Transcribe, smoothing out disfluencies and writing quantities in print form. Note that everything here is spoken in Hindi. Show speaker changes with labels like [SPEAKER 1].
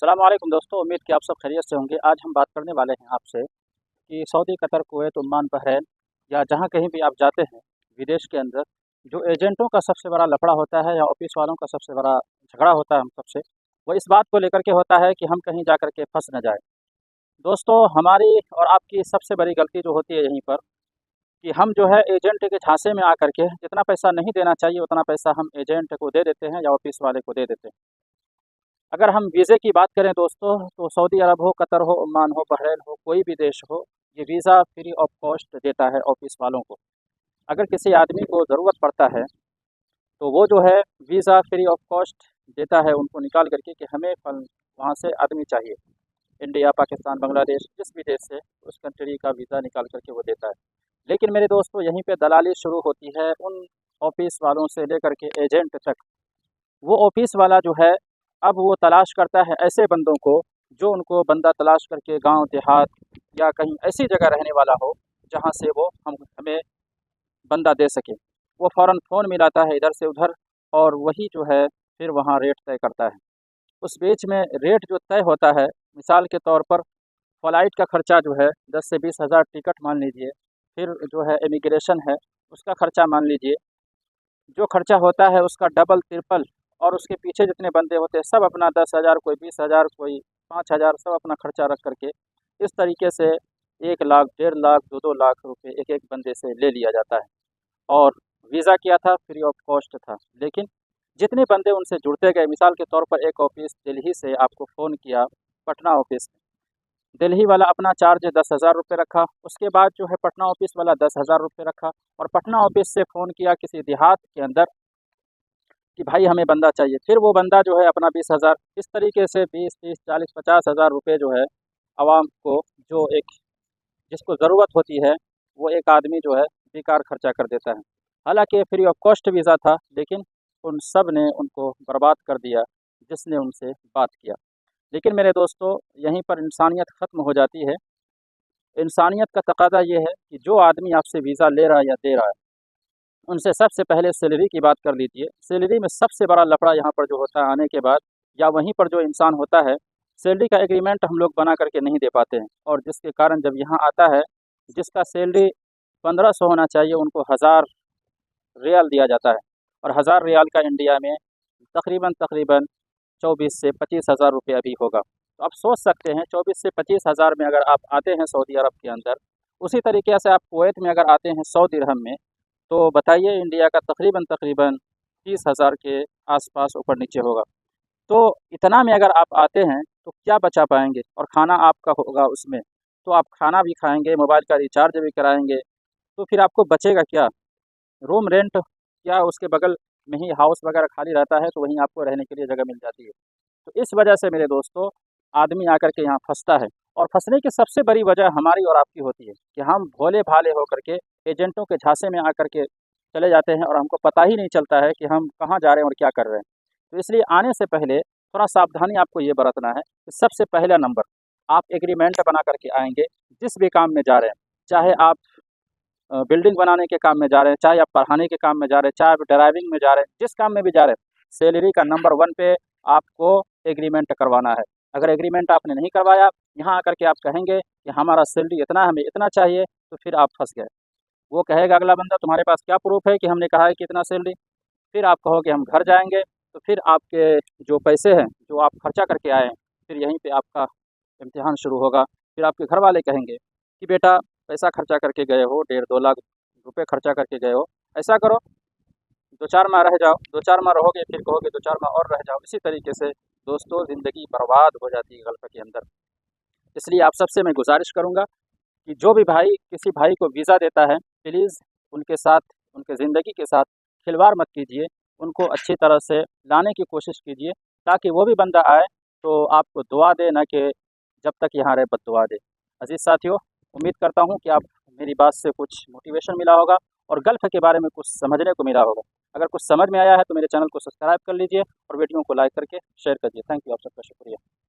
[SPEAKER 1] अस्सलाम वालेकुम दोस्तों, उम्मीद कि आप सब खैरियत से होंगे। आज हम बात करने वाले हैं आपसे कि Saudi, Qatar, Kuwait, Oman, Bahrain या जहाँ कहीं भी आप जाते हैं विदेश के अंदर, जो एजेंटों का सबसे बड़ा लफड़ा होता है या ऑफिस वालों का सबसे बड़ा झगड़ा होता है हम सबसे, वो इस बात को लेकर के होता है कि हम कहीं जा कर के फंस न जाए। दोस्तों, हमारी और आपकी सबसे बड़ी गलती जो होती है यहीं पर कि हम जो है एजेंट के झांसे में आकर के जितना पैसा नहीं देना चाहिए उतना पैसा हम एजेंट को दे देते हैं या ऑफिस वाले को दे देते हैं। अगर हम वीज़े की बात करें दोस्तों, तो सऊदी अरब हो, कतर हो, ओमान हो, बहरैन हो, कोई भी देश हो, ये वीज़ा फ्री ऑफ कॉस्ट देता है ऑफिस वालों को। अगर किसी आदमी को ज़रूरत पड़ता है तो वो जो है वीज़ा फ्री ऑफ कॉस्ट देता है उनको निकाल करके कि हमें वहाँ से आदमी चाहिए। इंडिया, पाकिस्तान, बांग्लादेश, जिस भी देश से उस कंट्री का वीज़ा निकाल करके वो देता है। लेकिन मेरे दोस्तों, यहीं पे दलाली शुरू होती है उन ऑफिस वालों से लेकर के एजेंट तक। वो ऑफिस वाला जो है, अब वो तलाश करता है ऐसे बंदों को जो उनको बंदा तलाश करके गांव देहात या कहीं ऐसी जगह रहने वाला हो जहां से वो हमें बंदा दे सके। वो फ़ौरन फ़ोन मिलाता है इधर से उधर और वही जो है फिर वहाँ रेट तय करता है। उस बीच में रेट जो तय होता है, मिसाल के तौर पर फ़्लाइट का खर्चा जो है 10 से 20 हज़ार टिकट मान लीजिए, फिर जो है इमिग्रेशन है उसका खर्चा मान लीजिए, जो खर्चा होता है उसका डबल ट्रिपल, और उसके पीछे जितने बंदे होते हैं सब अपना 10 हज़ार, कोई 20 हज़ार, कोई 5 हज़ार, सब अपना खर्चा रख करके इस तरीके से 1 लाख, 1.5 लाख, 2-2 लाख रुपए एक एक बंदे से ले लिया जाता है। और वीज़ा क्या था? फ्री ऑफ कॉस्ट था। लेकिन जितने बंदे उनसे जुड़ते गए, मिसाल के तौर पर एक ऑफिस दिल्ली से आपको फ़ोन किया, पटना ऑफिस, दिल्ली वाला अपना चार्ज 10 हज़ार रुपये रखा, उसके बाद जो है पटना ऑफिस वाला 10 हज़ार रुपये रखा, और पटना ऑफिस से फ़ोन किया किसी देहात के अंदर कि भाई हमें बंदा चाहिए, फिर वो बंदा जो है अपना 20 हज़ार, इस तरीके से 20, 30, 40, 50 हज़ार रुपये जो है आवाम को, जो एक जिसको ज़रूरत होती है, वो एक आदमी जो है बेकार खर्चा कर देता है। हालांकि फ्री ऑफ कॉस्ट वीज़ा था, लेकिन उन सब ने उनको बर्बाद कर दिया जिसने उनसे बात किया। लेकिन मेरे दोस्तों, यहीं पर इंसानियत ख़त्म हो जाती है। इंसानियत का तकाज़ा ये है कि जो आदमी आपसे वीज़ा ले रहा है या दे रहा है, उनसे सबसे पहले सैलरी की बात कर लीजिए। सैलरी में सबसे बड़ा लफड़ा यहाँ पर जो होता है आने के बाद, या वहीं पर जो इंसान होता है, सैलरी का एग्रीमेंट हम लोग बना करके नहीं दे पाते हैं, और जिसके कारण जब यहाँ आता है, जिसका सैलरी 1500 होना चाहिए उनको 1000 रियाल दिया जाता है, और 1000 रियाल का इंडिया में तकरीबन तकरीबन 24 से 25 हज़ार रुपये अभी होगा। तो आप सोच सकते हैं 24 से 25 हज़ार में अगर आप आते हैं सऊदी अरब के अंदर, उसी तरीके से आप कुवैत में अगर आते हैं 100 दिरहम में, तो बताइए इंडिया का तकरीबन तकरीबन 30 हज़ार के आसपास ऊपर नीचे होगा। तो इतना में अगर आप आते हैं तो क्या बचा पाएंगे, और खाना आपका होगा उसमें, तो आप खाना भी खाएंगे, मोबाइल का रिचार्ज भी कराएंगे, तो फिर आपको बचेगा क्या? रूम रेंट, क्या उसके बगल में ही हाउस वगैरह खाली रहता है तो वहीं आपको रहने के लिए जगह मिल जाती है। तो इस वजह से मेरे दोस्तों, आदमी आकर के यहाँ फंसता है, और फंसने की सबसे बड़ी वजह हमारी और आपकी होती है कि हम भोले भाले होकर के एजेंटों के झांसे में आकर के चले जाते हैं, और हमको पता ही नहीं चलता है कि हम कहाँ जा रहे हैं और क्या कर रहे हैं। तो इसलिए आने से पहले थोड़ा सावधानी आपको ये बरतना है कि सबसे पहला नंबर, आप एग्रीमेंट बना करके आएंगे जिस भी काम में जा रहे हैं। चाहे आप बिल्डिंग बनाने के काम में जा रहे हैं, चाहे आप पढ़ाने के काम में जा रहे हैं, चाहे आप ड्राइविंग में जा रहे हैं, जिस काम में भी जा रहे हैं, सैलरी का नंबर 1 पे आपको एग्रीमेंट करवाना है। अगर एग्रीमेंट आपने नहीं करवाया, यहाँ आकर के आप कहेंगे कि हमारा सैलरी इतना, हमें इतना चाहिए, तो फिर आप फंस गए। वो कहेगा अगला बंदा, तुम्हारे पास क्या प्रूफ है कि हमने कहा है कि इतना सैलरी? फिर आप कहोगे हम घर जाएंगे, तो फिर आपके जो पैसे हैं जो आप खर्चा करके आए हैं, फिर यहीं पे आपका इम्तिहान शुरू होगा। फिर आपके घर वाले कहेंगे कि बेटा, पैसा खर्चा करके गए हो, 1.5-2 लाख रुपए खर्चा करके गए हो, ऐसा करो 2-4 माह रह जाओ, 2-4 माह रहोगे, फिर कहोगे 2-4 माह और रह जाओ। इसी तरीके से दोस्तों ज़िंदगी बर्बाद हो जाती है गल्फ़ के अंदर। इसलिए आप सबसे मैं गुजारिश करूँगा कि जो भी भाई किसी भाई को वीज़ा देता है, प्लीज़ उनके साथ, उनके ज़िंदगी के साथ खिलवाड़ मत कीजिए, उनको अच्छी तरह से लाने की कोशिश कीजिए, ताकि वो भी बंदा आए तो आपको दुआ दे, ना कि जब तक यहाँ रहे बद्दुआ दे। अज़ीज़ साथियों, उम्मीद करता हूँ कि आप मेरी बात से कुछ मोटिवेशन मिला होगा और गल्फ़ के बारे में कुछ समझने को मिला होगा। अगर कुछ समझ में आया है तो मेरे चैनल को सब्सक्राइब कर लीजिए और वीडियो को लाइक करके शेयर कर दिए। थैंक यू, आप सबका शुक्रिया।